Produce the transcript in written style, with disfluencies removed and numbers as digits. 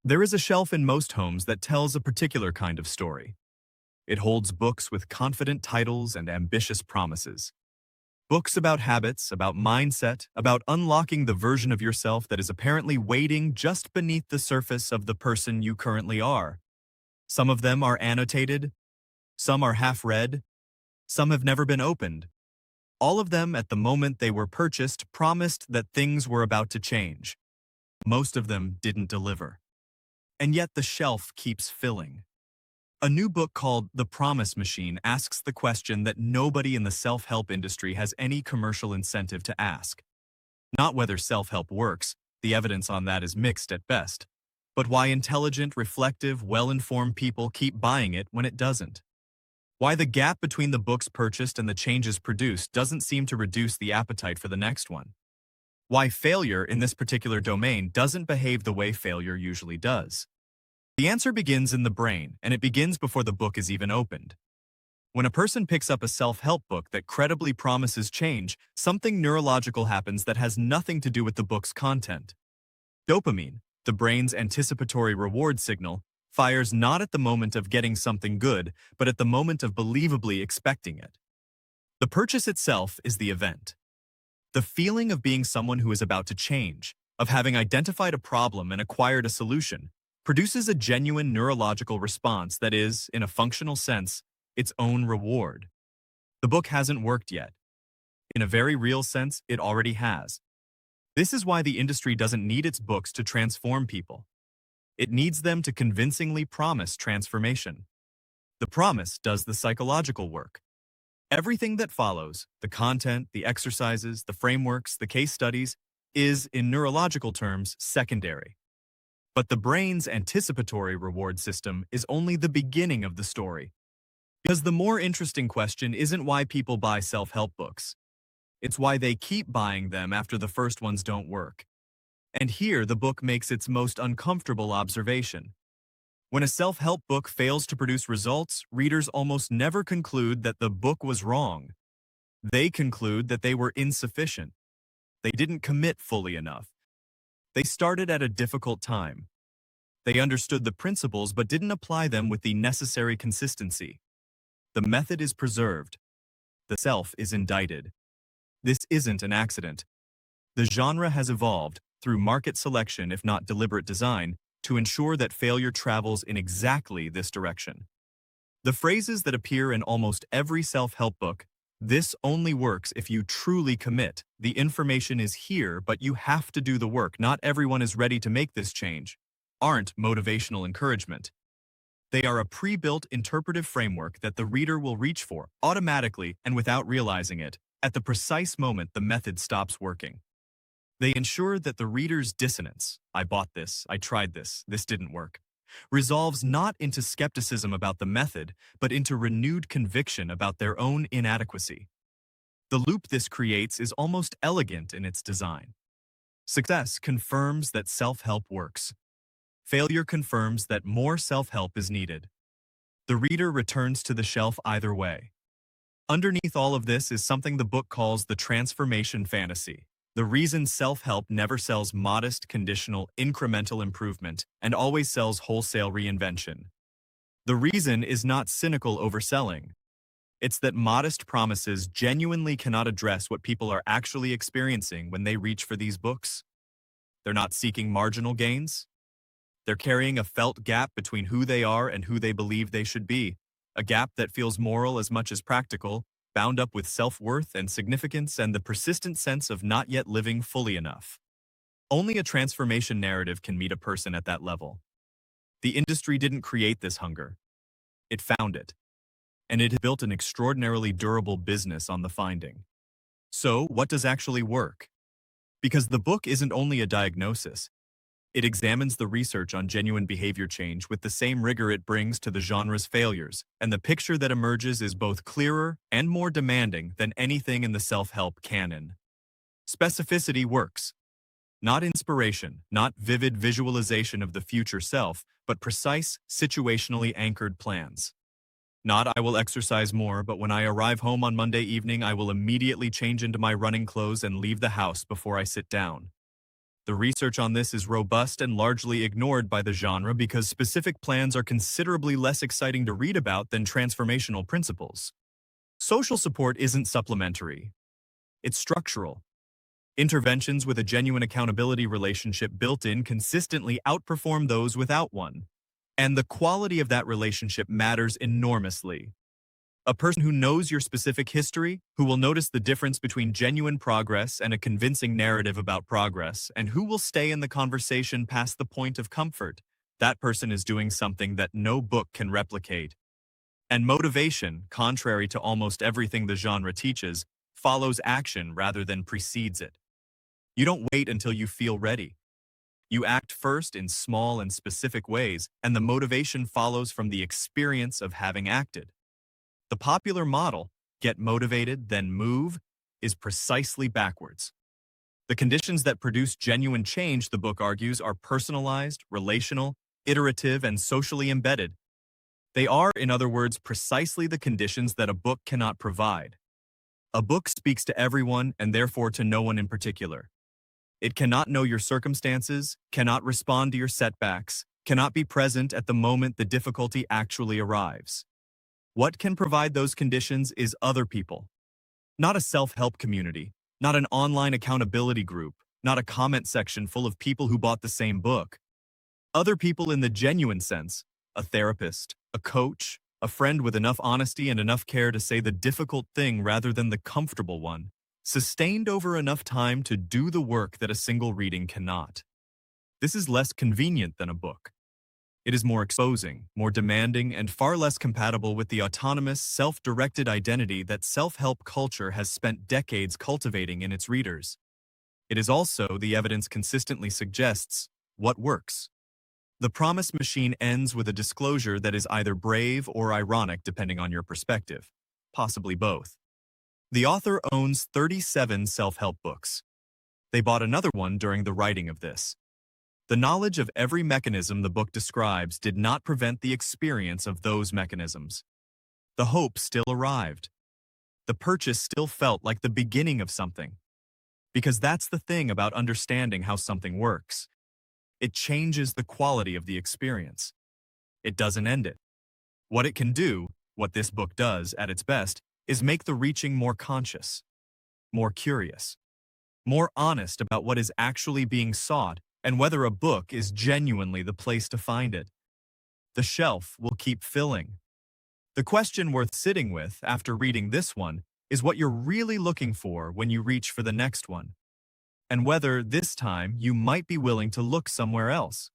There is a shelf in most homes that tells a particular kind of story. It holds books with confident titles and ambitious promises. Books about habits, about mindset, about unlocking the version of yourself that is apparently waiting just beneath the surface of the person you currently are. Some of them are annotated, some are half-read, some have never been opened. All of them, at the moment they were purchased, promised that things were about to change. Most of them didn't deliver. And yet the shelf keeps filling. A new book called The Promise Machine asks the question that nobody in the self-help industry has any commercial incentive to ask. Not whether self-help works, the evidence on that is mixed at best, but why intelligent, reflective, well-informed people keep buying it when it doesn't. Why the gap between the books purchased and the changes produced doesn't seem to reduce the appetite for the next one. Why failure in this particular domain doesn't behave the way failure usually does. The answer begins in the brain, and it begins before the book is even opened. When a person picks up a self-help book that credibly promises change, something neurological happens that has nothing to do with the book's content. Dopamine, the brain's anticipatory reward signal, fires not at the moment of getting something good, but at the moment of believably expecting it. The purchase itself is the event. The feeling of being someone who is about to change, of having identified a problem and acquired a solution, produces a genuine neurological response that is, in a functional sense, its own reward. The book hasn't worked yet. In a very real sense, it already has. This is why the industry doesn't need its books to transform people. It needs them to convincingly promise transformation. The promise does the psychological work. Everything that follows, the content, the exercises, the frameworks, the case studies, is, in neurological terms, secondary. But the brain's anticipatory reward system is only the beginning of the story. Because the more interesting question isn't why people buy self-help books. It's why they keep buying them after the first ones don't work. And here the book makes its most uncomfortable observation. When a self-help book fails to produce results, readers almost never conclude that the book was wrong. They conclude that they were insufficient. They didn't commit fully enough. They started at a difficult time. They understood the principles but didn't apply them with the necessary consistency. The method is preserved. The self is indicted. This isn't an accident. The genre has evolved, through market selection if not deliberate design, to ensure that failure travels in exactly this direction. The phrases that appear in almost every self-help book, "This only works if you truly commit. The information is here, but you have to do the work. Not everyone is ready to make this change," aren't motivational encouragement. They are a pre-built interpretive framework that the reader will reach for, automatically and without realizing it, at the precise moment the method stops working. They ensure that the reader's dissonance, "I bought this, I tried this didn't work," resolves not into skepticism about the method, but into renewed conviction about their own inadequacy. The loop this creates is almost elegant in its design. Success confirms that self-help works. Failure confirms that more self-help is needed. The reader returns to the shelf either way. Underneath all of this is something the book calls the transformation fantasy. The reason self-help never sells modest, conditional, incremental improvement and always sells wholesale reinvention. The reason is not cynical overselling. It's that modest promises genuinely cannot address what people are actually experiencing when they reach for these books. They're not seeking marginal gains. They're carrying a felt gap between who they are and who they believe they should be, a gap that feels moral as much as practical, bound up with self-worth and significance and the persistent sense of not yet living fully enough. Only a transformation narrative can meet a person at that level. The industry didn't create this hunger. It found it. And it has built an extraordinarily durable business on the finding. So, what does actually work? Because the book isn't only a diagnosis. It examines the research on genuine behavior change with the same rigor it brings to the genre's failures, and the picture that emerges is both clearer and more demanding than anything in the self-help canon. Specificity works. Not inspiration, not vivid visualization of the future self, but precise, situationally anchored plans. Not "I will exercise more, but when I arrive home on Monday evening I will immediately change into my running clothes and leave the house before I sit down." The research on this is robust and largely ignored by the genre because specific plans are considerably less exciting to read about than transformational principles. Social support isn't supplementary. It's structural. Interventions with a genuine accountability relationship built in consistently outperform those without one. And the quality of that relationship matters enormously. A person who knows your specific history, who will notice the difference between genuine progress and a convincing narrative about progress, and who will stay in the conversation past the point of comfort, that person is doing something that no book can replicate. And motivation, contrary to almost everything the genre teaches, follows action rather than precedes it. You don't wait until you feel ready. You act first in small and specific ways, and the motivation follows from the experience of having acted. The popular model, get motivated, then move, is precisely backwards. The conditions that produce genuine change, the book argues, are personalized, relational, iterative, and socially embedded. They are, in other words, precisely the conditions that a book cannot provide. A book speaks to everyone and therefore to no one in particular. It cannot know your circumstances, cannot respond to your setbacks, cannot be present at the moment the difficulty actually arrives. What can provide those conditions is other people. Not a self-help community, not an online accountability group, not a comment section full of people who bought the same book. Other people in the genuine sense, a therapist, a coach, a friend with enough honesty and enough care to say the difficult thing rather than the comfortable one, sustained over enough time to do the work that a single reading cannot. This is less convenient than a book. It is more exposing, more demanding, and far less compatible with the autonomous, self-directed identity that self-help culture has spent decades cultivating in its readers. It is also, the evidence consistently suggests, what works. The promise machine ends with a disclosure that is either brave or ironic depending on your perspective, possibly both. The author owns 37 self-help books. They bought another one during the writing of this. The knowledge of every mechanism the book describes did not prevent the experience of those mechanisms. The hope still arrived. The purchase still felt like the beginning of something. Because that's the thing about understanding how something works. It changes the quality of the experience. It doesn't end it. What it can do, what this book does at its best, is make the reaching more conscious, more curious, more honest about what is actually being sought and whether a book is genuinely the place to find it. The shelf will keep filling. The question worth sitting with after reading this one is what you're really looking for when you reach for the next one, and whether this time you might be willing to look somewhere else.